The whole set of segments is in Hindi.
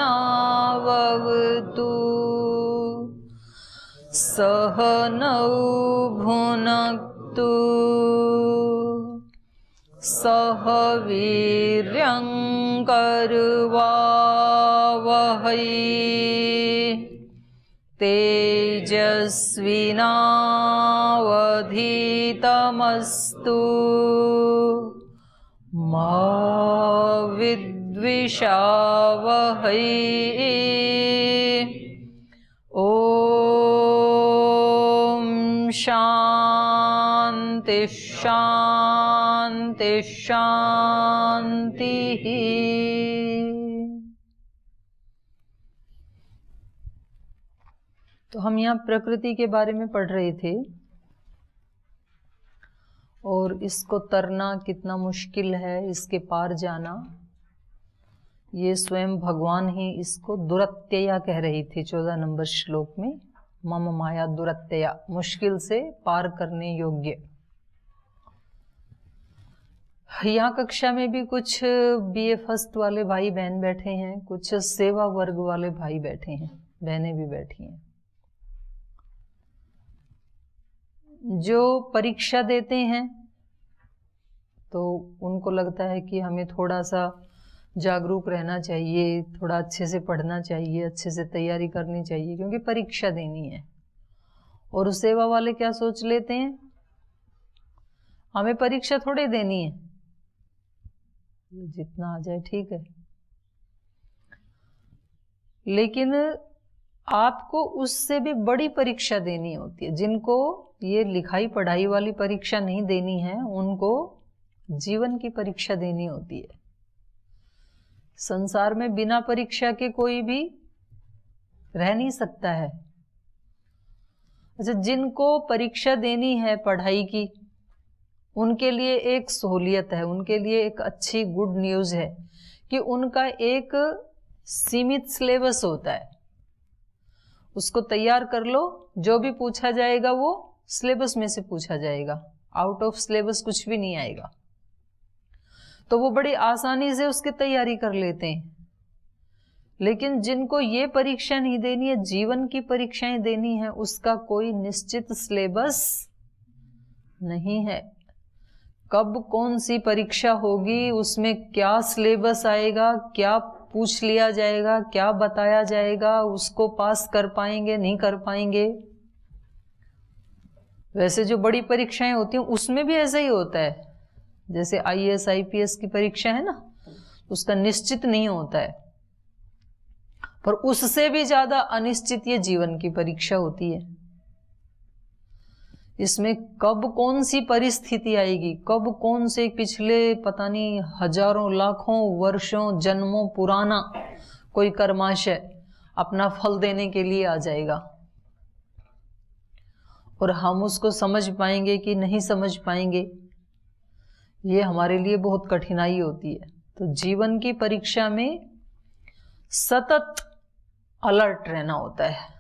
सहनावतु सहनौ भुनक्तु सह वीर्यं करवावहै तेजस्विनावधीतमस्तु मा विद्विषावहै। ॐ शान्ति शान्ति शान्तिः। तो हम यहाँ प्रकृति के बारे में पढ़ रहे थे और इसको तरना कितना मुश्किल है, इसके पार जाना। ये स्वयं भगवान ही इसको दुरत्यया कह रही थी 14 नंबर श्लोक में, मम माया दुरत्यया, मुश्किल से पार करने योग्य। यहाँ कक्षा में भी कुछ बीए फर्स्ट वाले भाई बहन बैठे हैं, कुछ सेवा वर्ग वाले भाई बैठे हैं, बहनें भी बैठी हैं। जो परीक्षा देते हैं तो उनको लगता है कि हमें थोड़ा सा जागरूक रहना चाहिए, थोड़ा अच्छे से पढ़ना चाहिए, अच्छे से तैयारी करनी चाहिए, क्योंकि परीक्षा देनी है। और सेवा वाले क्या सोच लेते हैं, हमें परीक्षा थोड़े देनी है, जितना आ जाए ठीक है। लेकिन आपको उससे भी बड़ी परीक्षा देनी होती है। जिनको ये लिखाई पढ़ाई वाली परीक्षा नहीं देनी है, उनको जीवन की परीक्षा देनी होती है। संसार में बिना परीक्षा के कोई भी रह नहीं सकता है। अच्छा, जिनको परीक्षा देनी है पढ़ाई की, उनके लिए एक सहूलियत है, उनके लिए एक अच्छी गुड न्यूज़ है कि उनका एक सीमित सिलेबस होता है। उसको तैयार कर लो, जो भी पूछा जाएगा वो सिलेबस में से पूछा जाएगा, आउट ऑफ सिलेबस कुछ भी नहीं आएगा। तो वो बड़ी आसानी से उसकी तैयारी कर लेते हैं। लेकिन जिनको ये परीक्षा नहीं देनी है, जीवन की परीक्षाएं देनी है, उसका कोई निश्चित सिलेबस नहीं है। कब कौन सी परीक्षा होगी, उसमें क्या सिलेबस आएगा, क्या पूछ लिया जाएगा, क्या बताया जाएगा, उसको पास कर पाएंगे नहीं कर पाएंगे। वैसे जो बड़ी परीक्षाएं होती हैं उसमें भी ऐसा ही होता है। जैसे आईएएस आईपीएस की परीक्षा है ना, उसका निश्चित नहीं होता है, पर उससे भी ज्यादा अनिश्चित ये जीवन की परीक्षा होती है। इसमें कब कौन सी परिस्थिति आएगी, कब कौन से पिछले पता नहीं हजारों लाखों वर्षों जन्मों पुराना कोई कर्माशय अपना फल देने के लिए आ जाएगा, और हम उसको समझ पाएंगे कि नहीं समझ पाएंगे, ये हमारे लिए बहुत कठिनाई होती है। तो जीवन की परीक्षा में सतत अलर्ट रहना होता है।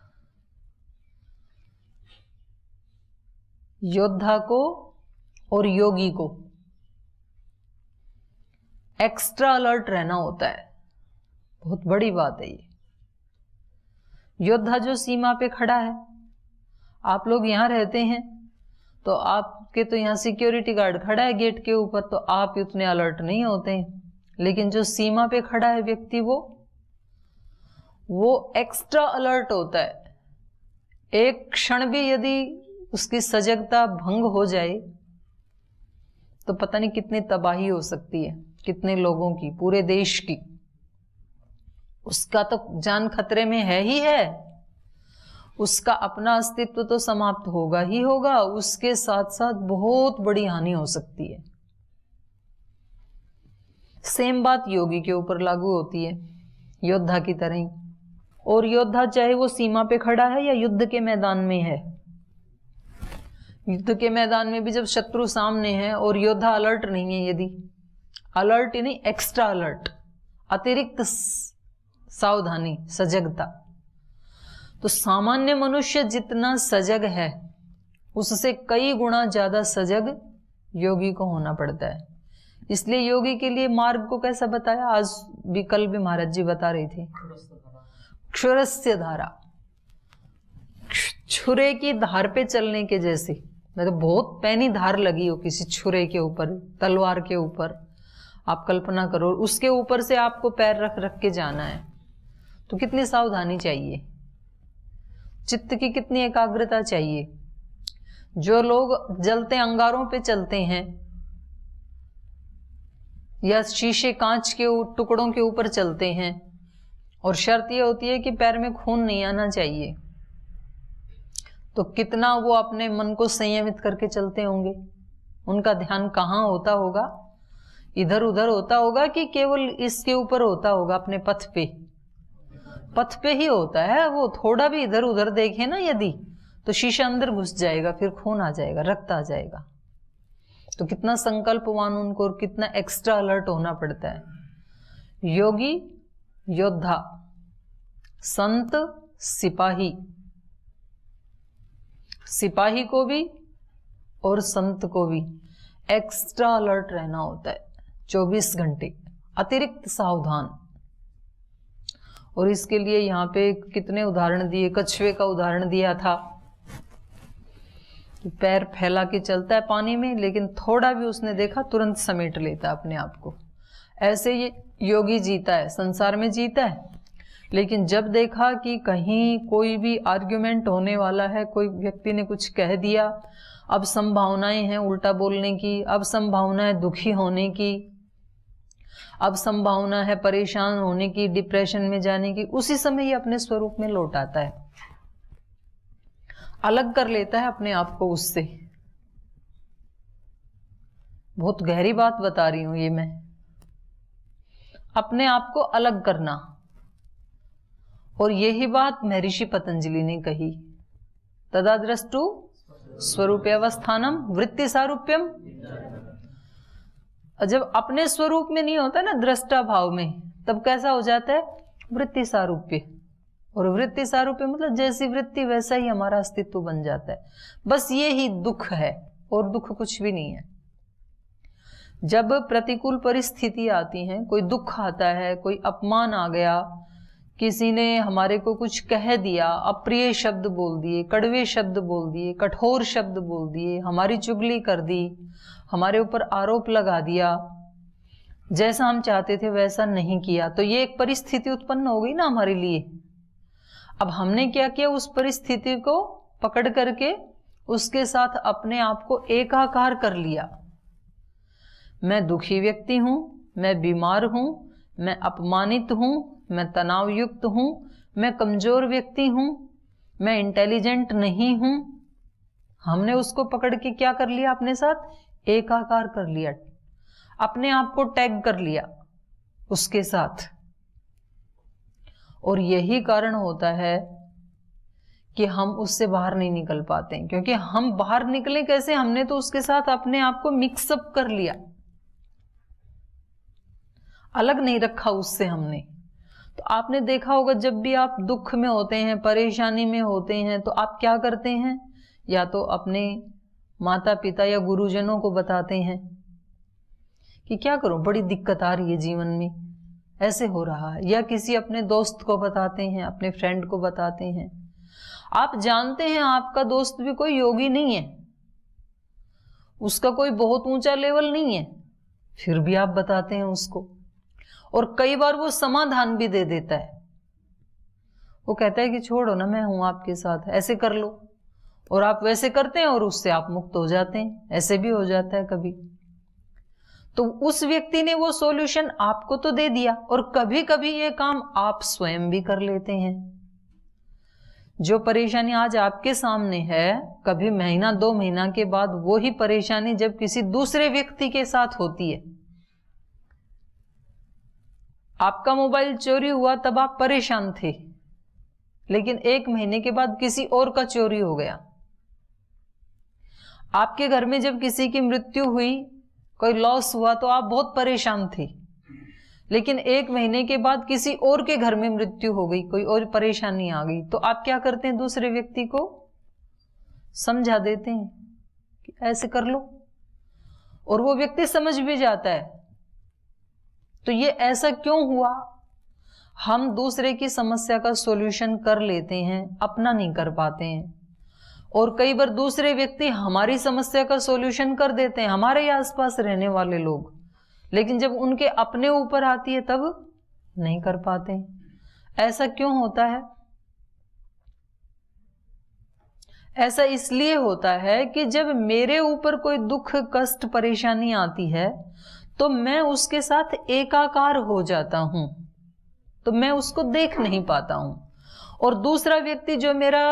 योद्धा को और योगी को एक्स्ट्रा अलर्ट रहना होता है। बहुत बड़ी बात है ये। योद्धा जो सीमा पे खड़ा है, आप लोग यहां रहते हैं तो आपके तो यहाँ सिक्योरिटी गार्ड खड़ा है गेट के ऊपर, तो आप उतने अलर्ट नहीं होते हैं। लेकिन जो सीमा पे खड़ा है व्यक्ति, वो एक्स्ट्रा अलर्ट होता है। एक क्षण भी यदि उसकी सजगता भंग हो जाए तो पता नहीं कितनी तबाही हो सकती है, कितने लोगों की, पूरे देश की। उसका तो जान खतरे में है ही है, उसका अपना अस्तित्व तो समाप्त होगा ही होगा, उसके साथ साथ बहुत बड़ी हानि हो सकती है। सेम बात योगी के ऊपर लागू होती है, योद्धा की तरह ही। और योद्धा चाहे वो सीमा पे खड़ा है या युद्ध के मैदान में है, युद्ध के मैदान में भी जब शत्रु सामने है और योद्धा अलर्ट नहीं है, यदि अलर्ट ही नहीं एक्स्ट्रा अलर्ट, अतिरिक्त सावधानी, सजगता, तो सामान्य मनुष्य जितना सजग है उससे कई गुना ज्यादा सजग योगी को होना पड़ता है। इसलिए योगी के लिए मार्ग को कैसा बताया, आज भी कल भी महाराज जी बता रहे थे, क्षुरस्य धारा, छुरे की धार पे चलने के जैसे। मतलब बहुत पैनी धार लगी हो किसी छुरे के ऊपर, तलवार के ऊपर, आप कल्पना करो, उसके ऊपर से आपको पैर रख रख के जाना है, तो कितनी सावधानी चाहिए, चित्त की कितनी एकाग्रता चाहिए। जो लोग जलते अंगारों पे चलते हैं या शीशे कांच के टुकड़ों के ऊपर चलते हैं, और शर्त ये होती है कि पैर में खून नहीं आना चाहिए, तो कितना वो अपने मन को संयमित करके चलते होंगे। उनका ध्यान कहाँ होता होगा, इधर उधर होता होगा कि केवल इसके ऊपर होता होगा, अपने पथ पे ही होता है। वो थोड़ा भी इधर उधर देखे ना यदि, तो शीशा अंदर घुस जाएगा, फिर खून आ जाएगा, रक्त आ जाएगा। तो कितना संकल्पवान उनको और कितना एक्स्ट्रा अलर्ट होना पड़ता है। योगी योद्धा, संत सिपाही, सिपाही को भी और संत को भी एक्स्ट्रा अलर्ट रहना होता है, 24 घंटे अतिरिक्त सावधान। और इसके लिए यहाँ पे कितने उदाहरण दिए, कछुए का उदाहरण दिया था, पैर फैला के चलता है पानी में, लेकिन थोड़ा भी उसने देखा तुरंत समेट लेता है अपने आप को। ऐसे ये योगी जीता है, संसार में जीता है, लेकिन जब देखा कि कहीं कोई भी आर्ग्यूमेंट होने वाला है, कोई व्यक्ति ने कुछ कह दिया, अब संभावनाएं हैं उल्टा बोलने की, अब संभावना है दुखी होने की, अब संभावना है परेशान होने की, डिप्रेशन में जाने की, उसी समय ये अपने स्वरूप में लौट आता है, अलग कर लेता है अपने आप को उससे। बहुत गहरी बात बता रही हूं ये मैं, अपने आप को अलग करना। और यही बात महर्षि पतंजलि ने कही, तदा द्रष्टु स्वरूपावस्थानम वृत्ति सारूप्यम। जब अपने स्वरूप में नहीं होता ना, दृष्टा भाव में, तब कैसा हो जाता है, वृत्ति सारूप्य। और वृत्ति सारूप्य मतलब जैसी वृत्ति वैसा ही हमारा अस्तित्व बन जाता है। बस ये ही दुख है, और दुख कुछ भी नहीं है। जब प्रतिकूल परिस्थिति आती है, कोई दुख आता है, कोई अपमान आ गया, किसी ने हमारे को कुछ कह दिया, अप्रिय शब्द बोल दिए, कड़वे शब्द बोल दिए, कठोर शब्द बोल दिए, हमारी चुगली कर दी, हमारे ऊपर आरोप लगा दिया, जैसा हम चाहते थे वैसा नहीं किया, तो ये एक परिस्थिति उत्पन्न हो गई ना हमारे लिए। अब हमने क्या किया, उस परिस्थिति को पकड़ करके उसके साथ अपने आप को एकाकार कर लिया। मैं दुखी व्यक्ति हूं, मैं बीमार हूं, मैं अपमानित हूं, मैं तनाव युक्त हूं, मैं कमजोर व्यक्ति हूं, मैं इंटेलिजेंट नहीं हूं। हमने उसको पकड़ के क्या कर लिया, अपने साथ एकाकार कर लिया, अपने आप को टैग कर लिया उसके साथ। और यही कारण होता है कि हम उससे बाहर नहीं निकल पाते हैं, क्योंकि हम बाहर निकले कैसे, हमने तो उसके साथ अपने आप को मिक्सअप कर लिया, अलग नहीं रखा उससे हमने। तो आपने देखा होगा जब भी आप दुख में होते हैं, परेशानी में होते हैं, तो आप क्या करते हैं, या तो अपने माता पिता या गुरुजनों को बताते हैं कि क्या करूं, बड़ी दिक्कत आ रही है जीवन में, ऐसे हो रहा है, या किसी अपने दोस्त को बताते हैं, अपने फ्रेंड को बताते हैं। आप जानते हैं आपका दोस्त भी कोई योगी नहीं है, उसका कोई बहुत ऊंचा लेवल नहीं है, फिर भी आप बताते हैं उसको। और कई बार वो समाधान भी दे देता है, वो कहता है कि छोड़ो ना, मैं हूं आपके साथ, ऐसे कर लो, और आप वैसे करते हैं और उससे आप मुक्त हो जाते हैं। ऐसे भी हो जाता है कभी। तो उस व्यक्ति ने वो सॉल्यूशन आपको तो दे दिया, और कभी कभी ये काम आप स्वयं भी कर लेते हैं। जो परेशानी आज आपके सामने है, कभी महीना 2 महीना के बाद वो ही परेशानी जब किसी दूसरे व्यक्ति के साथ होती है। आपका मोबाइल चोरी हुआ तब आप परेशान थे, लेकिन 1 महीने के बाद किसी और का चोरी हो गया। आपके घर में जब किसी की मृत्यु हुई, कोई लॉस हुआ, तो आप बहुत परेशान थे, लेकिन 1 महीने के बाद किसी और के घर में मृत्यु हो गई, कोई और परेशानी आ गई, तो आप क्या करते हैं, दूसरे व्यक्ति को समझा देते हैं कि ऐसे कर लो। और वो व्यक्ति समझ भी जाता है। तो ये ऐसा क्यों हुआ? हम दूसरे की समस्या का सॉल्यूशन कर लेते हैं, अपना नहीं कर पाते हैं। और कई बार दूसरे व्यक्ति हमारी समस्या का सॉल्यूशन कर देते हैं, हमारे ही आसपास रहने वाले लोग, लेकिन जब उनके अपने ऊपर आती है तब नहीं कर पाते। ऐसा क्यों होता है? ऐसा इसलिए होता है कि जब मेरे ऊपर कोई दुख, कष्ट, परेशानी आती है तो मैं उसके साथ एकाकार हो जाता हूं, तो मैं उसको देख नहीं पाता हूं। और दूसरा व्यक्ति जो मेरा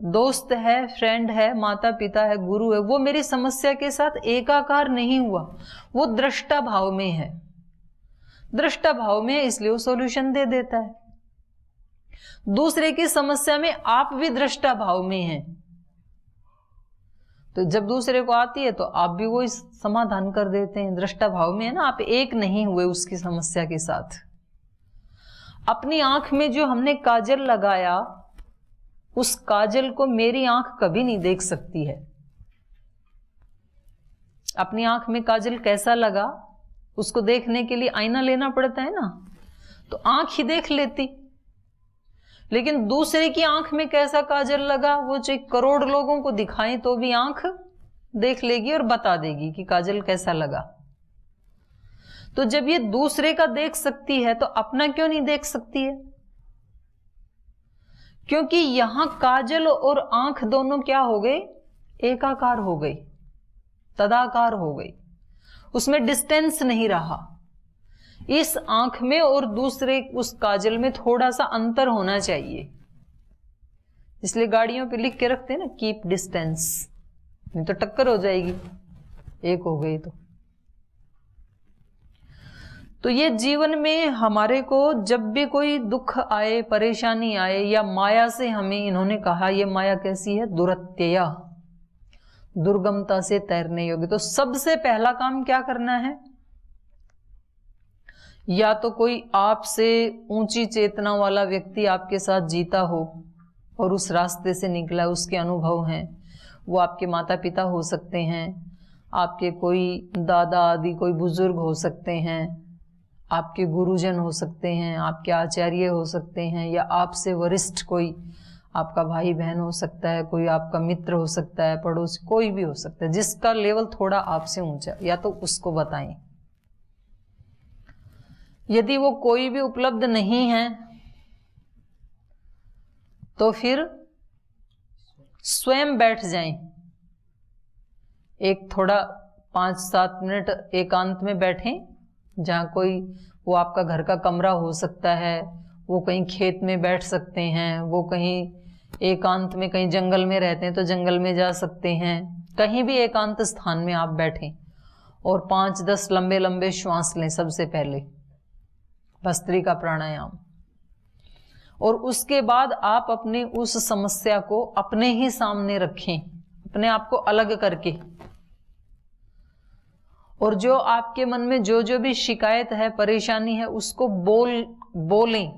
दोस्त है, फ्रेंड है, माता पिता है, गुरु है, वो मेरी समस्या के साथ एकाकार नहीं हुआ, वो दृष्टा भाव में है। दृष्टा भाव में है इसलिए वो सॉल्यूशन दे देता है। दूसरे की समस्या में आप भी दृष्टा भाव में हैं, तो जब दूसरे को आती है तो आप भी वो समाधान कर देते हैं। दृष्टा भाव में है ना, आप एक नहीं हुए उसकी समस्या के साथ। अपनी आंख में जो हमने काजल लगाया, उस काजल को मेरी आंख कभी नहीं देख सकती है। अपनी आंख में काजल कैसा लगा, उसको देखने के लिए आईना लेना पड़ता है ना, तो आंख ही देख लेती। लेकिन दूसरे की आंख में कैसा काजल लगा, वो चाहे करोड़ लोगों को दिखाएं तो भी आंख देख लेगी और बता देगी कि काजल कैसा लगा। तो जब ये दूसरे का देख सकती है तो अपना क्यों नहीं देख सकती है? क्योंकि यहां काजल और आंख दोनों क्या हो गए? एकाकार हो गई, तदाकार हो गई, उसमें डिस्टेंस नहीं रहा। इस आंख में और दूसरे उस काजल में थोड़ा सा अंतर होना चाहिए, इसलिए गाड़ियों पे लिख के रखते हैं ना, कीप डिस्टेंस, नहीं तो टक्कर हो जाएगी, एक हो गई तो ये जीवन में हमारे को जब भी कोई दुख आए, परेशानी आए, या माया से हमें इन्होंने कहा ये माया कैसी है? दुरत्यया, दुर्गमता से तैरने योग्य। तो सबसे पहला काम क्या करना है? या तो कोई आपसे ऊंची चेतना वाला व्यक्ति आपके साथ जीता हो और उस रास्ते से निकला, उसके अनुभव हैं, वो आपके माता पिता हो सकते हैं, आपके कोई दादा आदि कोई बुजुर्ग हो सकते हैं, आपके गुरुजन हो सकते हैं, आपके आचार्य हो सकते हैं, या आपसे वरिष्ठ कोई आपका भाई बहन हो सकता है, कोई आपका मित्र हो सकता है, पड़ोसी, कोई भी हो सकता है जिसका लेवल थोड़ा आपसे ऊंचा, या तो उसको बताएं। यदि वो कोई भी उपलब्ध नहीं है तो फिर स्वयं बैठ जाएं, एक थोड़ा 5-7 मिनट एकांत में बैठें, जहाँ कोई, वो आपका घर का कमरा हो सकता है, वो कहीं खेत में बैठ सकते हैं, वो कहीं एकांत में, कहीं जंगल में रहते हैं तो जंगल में जा सकते हैं, कहीं भी एकांत स्थान में आप बैठें और 5-10 लंबे लंबे श्वास लें। सबसे पहले भस्त्रिका प्राणायाम, और उसके बाद आप अपनी उस समस्या को अपने ही सामने रखें, अपने आप को अलग करके, और जो आपके मन में जो जो भी शिकायत है, परेशानी है, उसको बोलें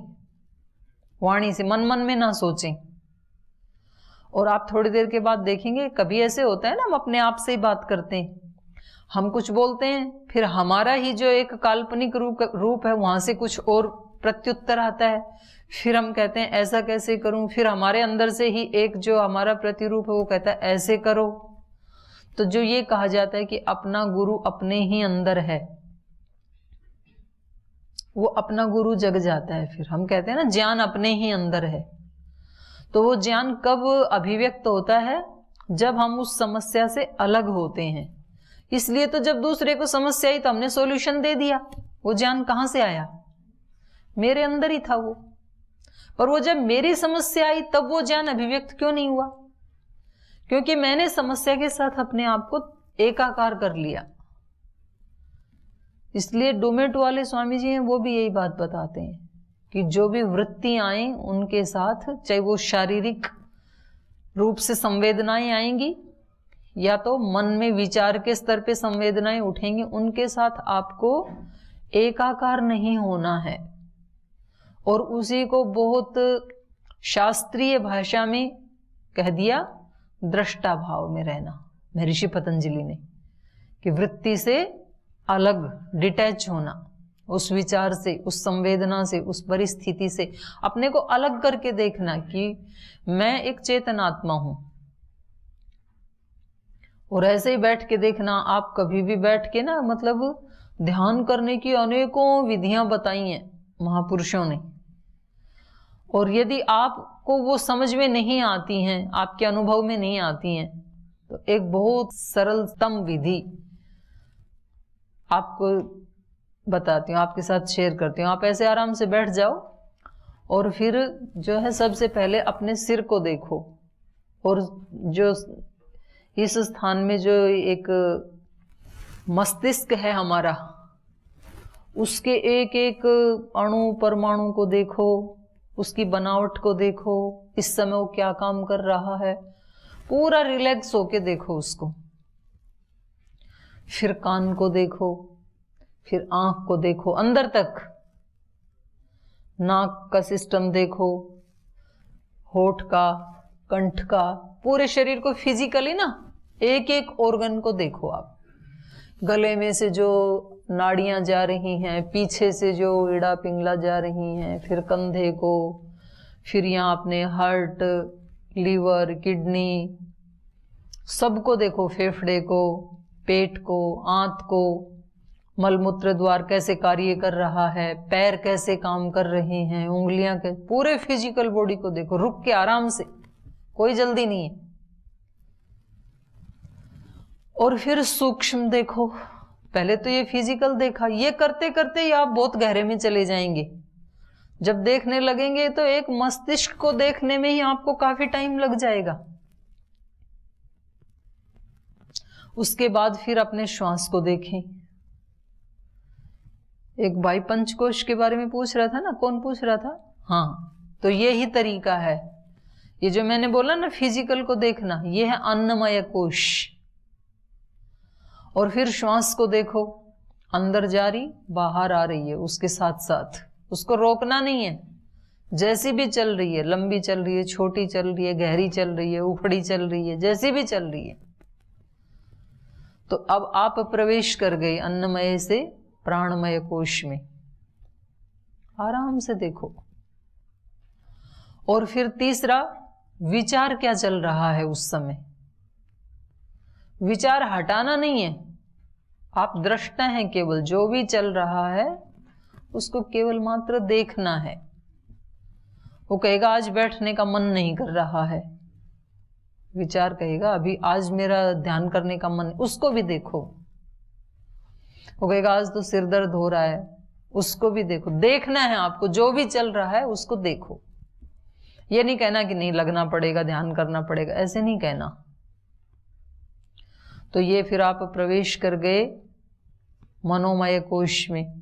वाणी से, मन मन में ना सोचें। और आप थोड़ी देर के बाद देखेंगे, कभी ऐसे होता है ना, हम अपने आप से ही बात करते हैं, हम कुछ बोलते हैं, फिर हमारा ही जो एक काल्पनिक रूप है वहां से कुछ और प्रत्युत्तर आता है, फिर हम कहते हैं ऐसा कैसे करूं, फिर हमारे अंदर से ही एक जो हमारा प्रतिरूप है वो कहता है ऐसे करो। तो जो ये कहा जाता है कि अपना गुरु अपने ही अंदर है, वो अपना गुरु जग जाता है। फिर हम कहते हैं ना ज्ञान अपने ही अंदर है, तो वो ज्ञान कब अभिव्यक्त होता है? जब हम उस समस्या से अलग होते हैं। इसलिए तो जब दूसरे को समस्या आई तो हमने सॉल्यूशन दे दिया, वो ज्ञान कहां से आया? मेरे अंदर ही था वो। पर वो जब मेरी समस्या आई तब वो ज्ञान अभिव्यक्त क्यों नहीं हुआ? क्योंकि मैंने समस्या के साथ अपने आप को एकाकार कर लिया। इसलिए डोमेट वाले स्वामी जी हैं, वो भी यही बात बताते हैं कि जो भी वृत्ति आए उनके साथ, चाहे वो शारीरिक रूप से संवेदनाएं आएंगी या तो मन में विचार के स्तर पे संवेदनाएं उठेंगी, उनके साथ आपको एकाकार नहीं होना है। और उसी को बहुत शास्त्रीय भाषा में कह दिया, दृष्टा भाव में रहना, महर्षि पतंजलि ने, कि वृत्ति से अलग, डिटैच होना, उस विचार से, उस संवेदना से, उस परिस्थिति से अपने को अलग करके देखना कि मैं एक चेतनात्मा हूं। और ऐसे ही बैठ के देखना, आप कभी भी बैठ के ना, मतलब ध्यान करने की अनेकों विधियां बताई हैं महापुरुषों ने, और यदि आपको वो समझ में नहीं आती हैं, आपके अनुभव में नहीं आती हैं, तो एक बहुत सरलतम विधि आपको बताती हूँ, आपके साथ शेयर करती हूँ। आप ऐसे आराम से बैठ जाओ और फिर जो है सबसे पहले अपने सिर को देखो, और जो इस स्थान में जो एक मस्तिष्क है हमारा, उसके एक एक अणु परमाणु को देखो, उसकी बनावट को देखो, इस समय वो क्या काम कर रहा है, पूरा रिलैक्स होके देखो उसको। फिर कान को देखो, फिर आंख को देखो अंदर तक, नाक का सिस्टम देखो, होठ का, कंठ का, पूरे शरीर को फिजिकली ना एक एक ऑर्गन को देखो आप। गले में से जो नाड़ियां जा रही हैं, पीछे से जो इड़ा पिंगला जा रही हैं, फिर कंधे को, फिर यहाँ अपने हार्ट, लीवर, किडनी, सबको देखो, फेफड़े को, पेट को, आंत को, मलमूत्र द्वार कैसे कार्य कर रहा है, पैर कैसे काम कर रहे हैं, उंगलियां के, पूरे फिजिकल बॉडी को देखो, रुक के आराम से, कोई जल्दी नहीं है। और फिर सूक्ष्म देखो। पहले तो ये फिजिकल देखा, ये करते करते ही आप बहुत गहरे में चले जाएंगे। जब देखने लगेंगे तो एक मस्तिष्क को देखने में ही आपको काफी टाइम लग जाएगा। उसके बाद फिर अपने श्वास को देखें। एक भाई पंचकोश के बारे में पूछ रहा था ना, कौन पूछ रहा था? हाँ, तो ये ही तरीका है। ये जो मैंने बोला ना फिजिकल को देखना, ये है अन्नमय कोश। और फिर श्वास को देखो, अंदर जा रही, बाहर आ रही है, उसके साथ साथ उसको रोकना नहीं है। जैसी भी चल रही है, लंबी चल रही है, छोटी चल रही है, गहरी चल रही है, उखड़ी चल रही है, जैसी भी चल रही है। तो अब आप प्रवेश कर गए अन्नमय से प्राणमय कोश में। आराम से देखो। और फिर तीसरा, विचार क्या चल रहा है उस समय। विचार हटाना नहीं है, आप दृष्टा हैं केवल, जो भी चल रहा है उसको केवल मात्र देखना है। वो कहेगा आज बैठने का मन नहीं कर रहा है, विचार कहेगा अभी आज मेरा ध्यान करने का मन, उसको भी देखो। वो कहेगा आज तो सिर दर्द हो रहा है, उसको भी देखो। देखना है आपको, जो भी चल रहा है उसको देखो। ये नहीं कहना कि नहीं लगना पड़ेगा, ध्यान करना पड़ेगा, ऐसे नहीं कहना। तो ये फिर आप प्रवेश कर गए मनोमय कोश में,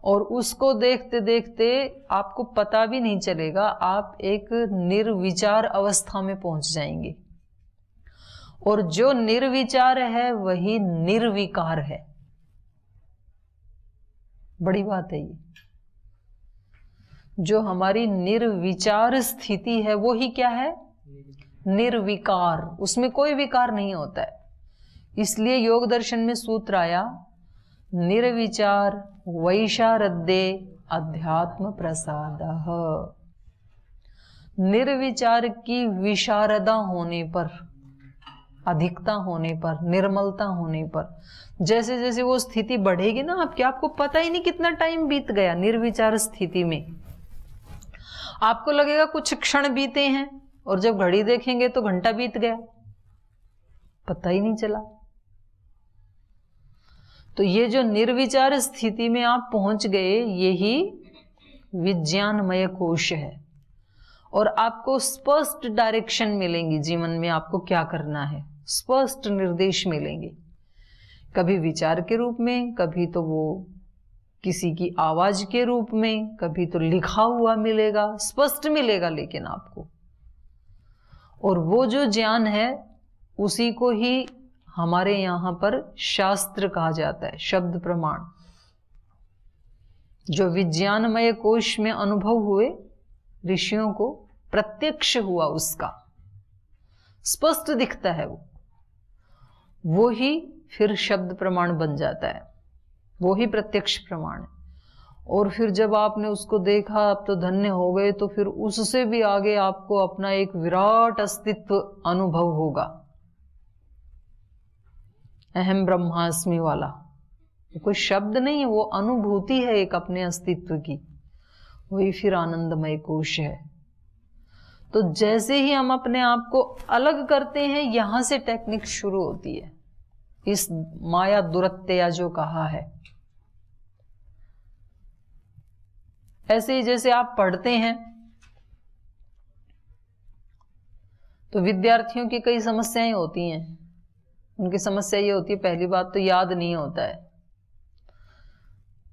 और उसको देखते देखते आपको पता भी नहीं चलेगा, आप एक निर्विचार अवस्था में पहुंच जाएंगे। और जो निर्विचार है वही निर्विकार है। बड़ी बात है ये। जो हमारी निर्विचार स्थिति है वो ही क्या है? निर्विकार। उसमें कोई विकार नहीं होता है। इसलिए योग दर्शन में सूत्र आया, निर्विचार वैशारद्ये अध्यात्म प्रसादः। निर्विचार की विशारदा होने पर, अधिकता होने पर, निर्मलता होने पर, जैसे जैसे वो स्थिति बढ़ेगी ना आपकी, आपको पता ही नहीं कितना टाइम बीत गया निर्विचार स्थिति में। आपको लगेगा कुछ क्षण बीते हैं, और जब घड़ी देखेंगे तो घंटा बीत गया, पता ही नहीं चला। तो ये जो निर्विचार स्थिति में आप पहुंच गए, यही विज्ञानमय कोश है। और आपको स्पष्ट डायरेक्शन मिलेंगी जीवन में, आपको क्या करना है, स्पष्ट निर्देश मिलेंगे। कभी विचार के रूप में, कभी तो वो किसी की आवाज के रूप में, कभी तो लिखा हुआ मिलेगा, स्पष्ट मिलेगा लेकिन आपको। और वो जो ज्ञान है उसी को ही हमारे यहां पर शास्त्र कहा जाता है, शब्द प्रमाण। जो विज्ञानमय कोश में अनुभव हुए, ऋषियों को प्रत्यक्ष हुआ, उसका स्पष्ट दिखता है वो। वो ही फिर शब्द प्रमाण बन जाता है, वो ही प्रत्यक्ष प्रमाण है। और फिर जब आपने उसको देखा, आप तो धन्य हो गए, तो फिर उससे भी आगे आपको अपना एक विराट अस्तित्व अनुभव होगा, अहम ब्रह्मास्मि वाला। कोई शब्द नहीं है, वो अनुभूति है एक अपने अस्तित्व की, वही फिर आनंदमय कोश है। तो जैसे ही हम अपने आप को अलग करते हैं, यहां से टेक्निक शुरू होती है, इस माया दुरत्या जो कहा है। ऐसे ही जैसे आप पढ़ते हैं तो विद्यार्थियों की कई समस्याएं होती हैं। उनकी समस्या ये होती है, पहली बात तो याद नहीं होता है।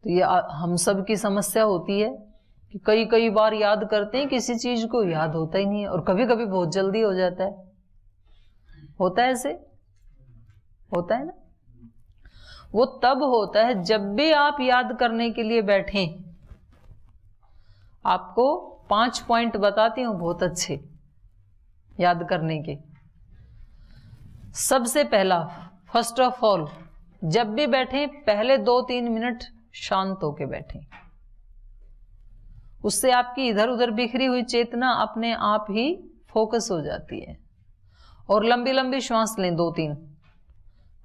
तो ये हम सब की समस्या होती है कि कई कई बार याद करते हैं, किसी चीज को याद होता ही नहीं है, और कभी कभी बहुत जल्दी हो जाता है। होता है ऐसे, होता है ना। वो तब होता है जब भी आप याद करने के लिए बैठें। आपको 5 पॉइंट बताती हूं बहुत अच्छे याद करने के। सबसे पहला, फर्स्ट ऑफ ऑल, जब भी बैठें पहले 2-3 मिनट शांत होके बैठें। उससे आपकी इधर उधर बिखरी हुई चेतना अपने आप ही फोकस हो जाती है। और लंबी लंबी श्वास लें 2-3,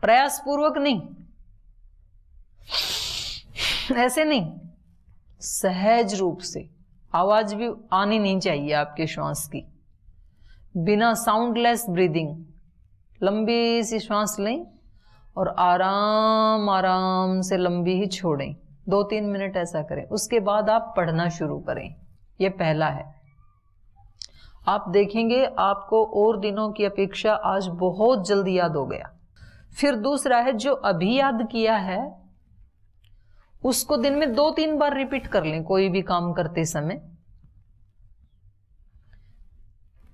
प्रयास पूर्वक नहीं, ऐसे नहीं, सहज रूप से। आवाज भी आनी नहीं चाहिए आपके श्वास की, बिना साउंडलेस ब्रीदिंग। लंबी सी श्वास लें और आराम आराम से लंबी ही छोड़ें। 2-3 मिनट ऐसा करें। उसके बाद आप पढ़ना शुरू करें। यह पहला है। आप देखेंगे आपको और दिनों की अपेक्षा आज बहुत जल्दी याद हो गया। फिर दूसरा है, जो अभी याद किया है उसको दिन में 2-3 बार रिपीट कर लें। कोई भी काम करते समय,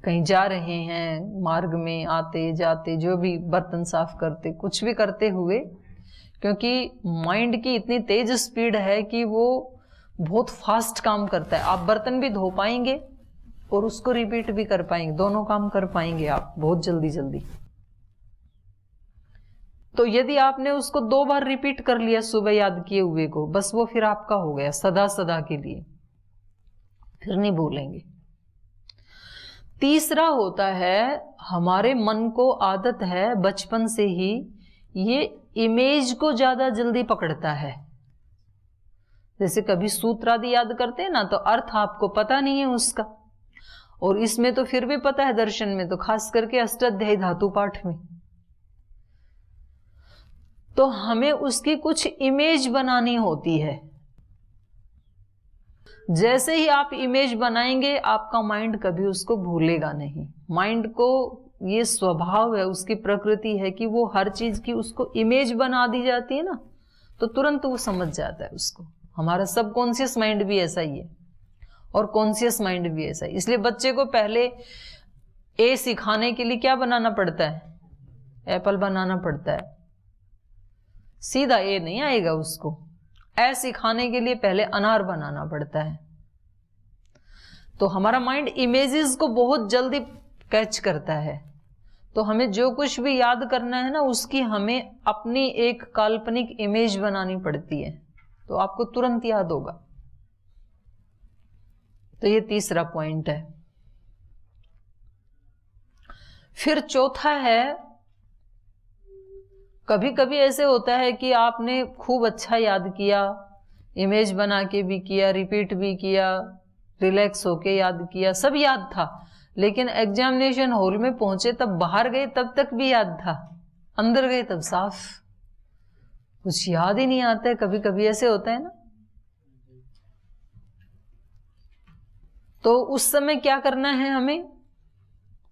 कहीं जा रहे हैं, मार्ग में आते जाते, जो भी बर्तन साफ करते, कुछ भी करते हुए, क्योंकि माइंड की इतनी तेज स्पीड है कि वो बहुत फास्ट काम करता है। आप बर्तन भी धो पाएंगे और उसको रिपीट भी कर पाएंगे, दोनों काम कर पाएंगे आप बहुत जल्दी जल्दी। तो यदि आपने उसको 2 बार रिपीट कर लिया सुबह याद किए हुए को, बस वो फिर आपका हो गया सदा सदा के लिए, फिर नहीं भूलेंगे। तीसरा होता है, हमारे मन को आदत है बचपन से ही, ये इमेज को ज्यादा जल्दी पकड़ता है। जैसे कभी सूत्र आदि याद करते हैं ना, तो अर्थ आपको पता नहीं है उसका, और इसमें तो फिर भी पता है, दर्शन में तो खास करके अष्टाध्यायी धातु पाठ में। तो हमें उसकी कुछ इमेज बनानी होती है। जैसे ही आप इमेज बनाएंगे, आपका माइंड कभी उसको भूलेगा नहीं। माइंड को ये स्वभाव है, उसकी प्रकृति है कि वो हर चीज की उसको इमेज बना दी जाती है ना, तो तुरंत वो समझ जाता है उसको। हमारा सबकॉन्शियस माइंड भी ऐसा ही है और कॉन्शियस माइंड भी ऐसा ही। इसलिए बच्चे को पहले ए सिखाने के लिए क्या बनाना पड़ता है? एप्पल बनाना पड़ता है। सीधा ए नहीं आएगा उसको। ए सिखाने के लिए पहले अनार बनाना पड़ता है। तो हमारा माइंड इमेजेस को बहुत जल्दी कैच करता है। तो हमें जो कुछ भी याद करना है ना, उसकी हमें अपनी एक काल्पनिक इमेज बनानी पड़ती है, तो आपको तुरंत याद होगा। तो ये तीसरा पॉइंट है। फिर चौथा है, कभी कभी ऐसे होता है कि आपने खूब अच्छा याद किया, इमेज बना के भी किया, रिपीट भी किया, रिलैक्स होके याद किया, सब याद था, लेकिन एग्जामिनेशन हॉल में पहुंचे, तब बाहर गए तब तक भी याद था, अंदर गए तब साफ कुछ याद ही नहीं आता है। कभी कभी ऐसे होता है ना। तो उस समय क्या करना है हमें?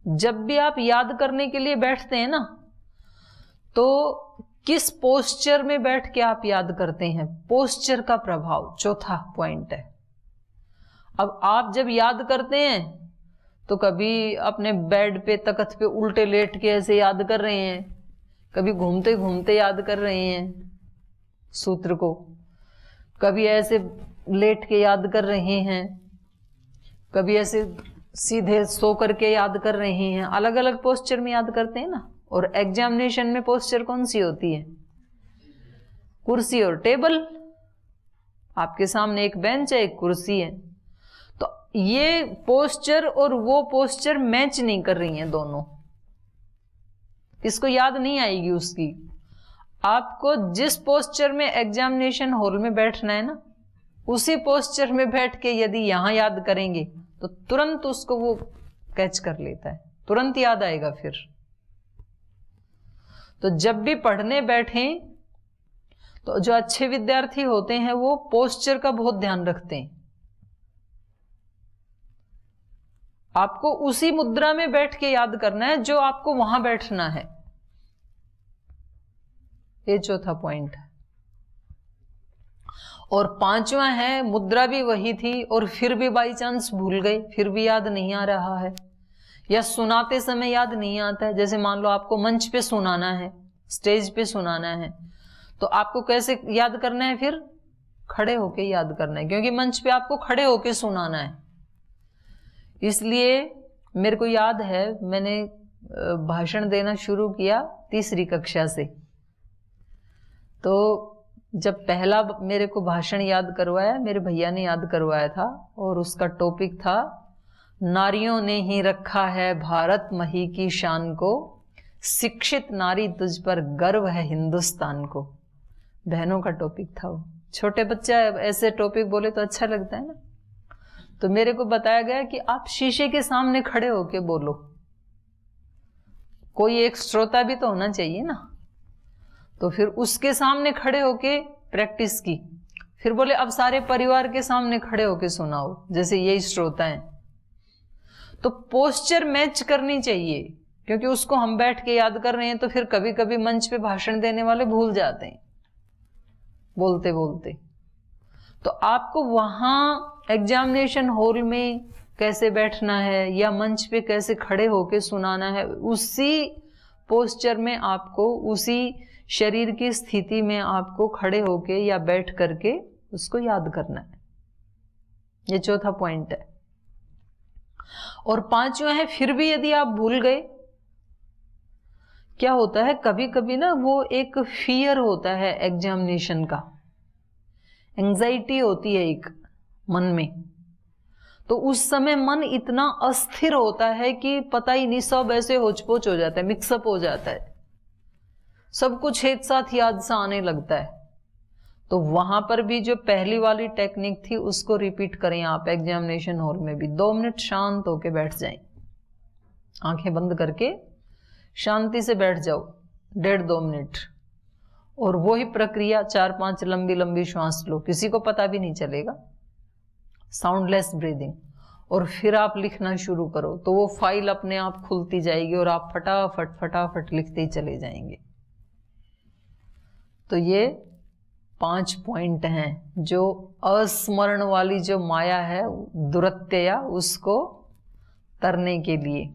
जब भी आप याद करने के लिए बैठते हैं ना, तो किस पोस्चर में बैठ के आप याद करते हैं, पोस्चर का प्रभाव चौथा पॉइंट है। अब आप जब याद करते हैं तो कभी अपने बेड पे, तख्त पे उल्टे लेट के ऐसे याद कर रहे हैं, कभी घूमते घूमते याद कर रहे हैं सूत्र को, कभी ऐसे लेट के याद कर रहे हैं, कभी ऐसे सीधे सो करके याद कर रहे हैं। अलग अलग पोस्चर में याद करते हैं ना, और एग्जामिनेशन में पोस्चर कौन सी होती है? कुर्सी और टेबल। आपके सामने एक बेंच है, एक कुर्सी है, तो ये पोस्चर और वो पोस्चर मैच नहीं कर रही हैं दोनों। किसको याद नहीं आएगी उसकी? आपको जिस पोस्चर में एग्जामिनेशन हॉल में बैठना है ना, उसी पोस्चर में बैठ के यदि यहां याद करेंगे तो तुरंत उसको वो कैच कर लेता है, तुरंत याद आएगा। फिर तो जब भी पढ़ने बैठें तो जो अच्छे विद्यार्थी होते हैं वो पोस्चर का बहुत ध्यान रखते हैं। आपको उसी मुद्रा में बैठ के याद करना है जो आपको वहां बैठना है। ये चौथा पॉइंट है। और पांचवा है, मुद्रा भी वही थी और फिर भी बाई चांस भूल गए, फिर भी याद नहीं आ रहा है, या सुनाते समय याद नहीं आता है। जैसे मान लो आपको मंच पे सुनाना है, स्टेज पे सुनाना है, तो आपको कैसे याद करना है? फिर खड़े होके याद करना है, क्योंकि मंच पे आपको खड़े होके सुनाना है। इसलिए मेरे को याद है, मैंने भाषण देना शुरू किया 3री कक्षा से। तो जब पहला मेरे को भाषण याद करवाया, मेरे भैया ने याद करवाया था, और उसका टॉपिक था नारियों ने ही रखा है भारत मही की शान को, शिक्षित नारी तुझ पर गर्व है हिंदुस्तान को। बहनों का टॉपिक था वो। छोटे बच्चे ऐसे टॉपिक बोले तो अच्छा लगता है ना। तो मेरे को बताया गया कि आप शीशे के सामने खड़े होके बोलो, कोई एक श्रोता भी तो होना चाहिए ना। तो फिर उसके सामने खड़े होके प्रैक्टिस की। फिर बोले अब सारे परिवार के सामने खड़े होके सुनाओ, जैसे यही श्रोता हैं। तो पोस्चर मैच करनी चाहिए, क्योंकि उसको हम बैठ के याद कर रहे हैं तो फिर कभी कभी मंच पे भाषण देने वाले भूल जाते हैं बोलते बोलते। तो आपको वहां एग्जामिनेशन हॉल में कैसे बैठना है या मंच पे कैसे खड़े होके सुनाना है, उसी पोस्चर में आपको, उसी शरीर की स्थिति में आपको खड़े होके या बैठ करके उसको याद करना है। ये चौथा पॉइंट है। और पांचवा है, फिर भी यदि आप भूल गए, क्या होता है कभी कभी ना, वो एक फियर होता है एग्जामिनेशन का, एंजाइटी होती है एक मन में। तो उस समय मन इतना अस्थिर होता है कि पता ही नहीं, सब ऐसे होचपोच हो जाता है, मिक्सअप हो जाता है, सब कुछ एक साथ याद सा आने लगता है। तो वहां पर भी जो पहली वाली टेक्निक थी उसको रिपीट करें आप एग्जामिनेशन हॉल में भी। 2 मिनट शांत होके बैठ जाएं, आंखें बंद करके शांति से बैठ जाओ 1.5-2 मिनट, और वही प्रक्रिया 4-5 लंबी लंबी श्वास लो, किसी को पता भी नहीं चलेगा, साउंडलेस ब्रीदिंग। और फिर आप लिखना शुरू करो, तो वो फाइल अपने आप खुलती जाएगी और आप फटाफट फटाफट लिखते ही चले जाएंगे। तो ये 5 पॉइंट हैं जो अस्मरण वाली जो माया है, दुरत्यया, उसको तरने के लिए।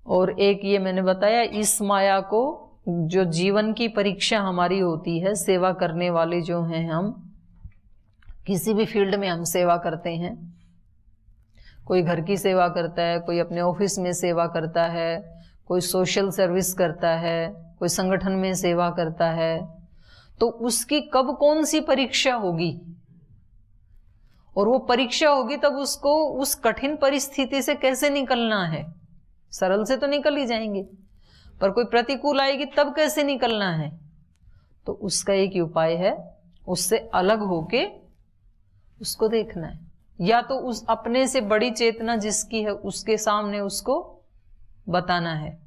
और एक ये मैंने बताया, इस माया को, जो जीवन की परीक्षा हमारी होती है, सेवा करने वाले जो हैं हम, किसी भी फील्ड में हम सेवा करते हैं, कोई घर की सेवा करता है, कोई अपने ऑफिस में सेवा करता है, कोई सोशल सर्विस करता है, कोई संगठन में सेवा करता है, तो उसकी कब कौन सी परीक्षा होगी, और वो परीक्षा होगी तब उसको उस कठिन परिस्थिति से कैसे निकलना है। सरल से तो निकल ही जाएंगे, पर कोई प्रतिकूल आएगी तब कैसे निकलना है। तो उसका एक ही उपाय है, उससे अलग होके उसको देखना है, या तो उस अपने से बड़ी चेतना जिसकी है उसके सामने उसको बताना है,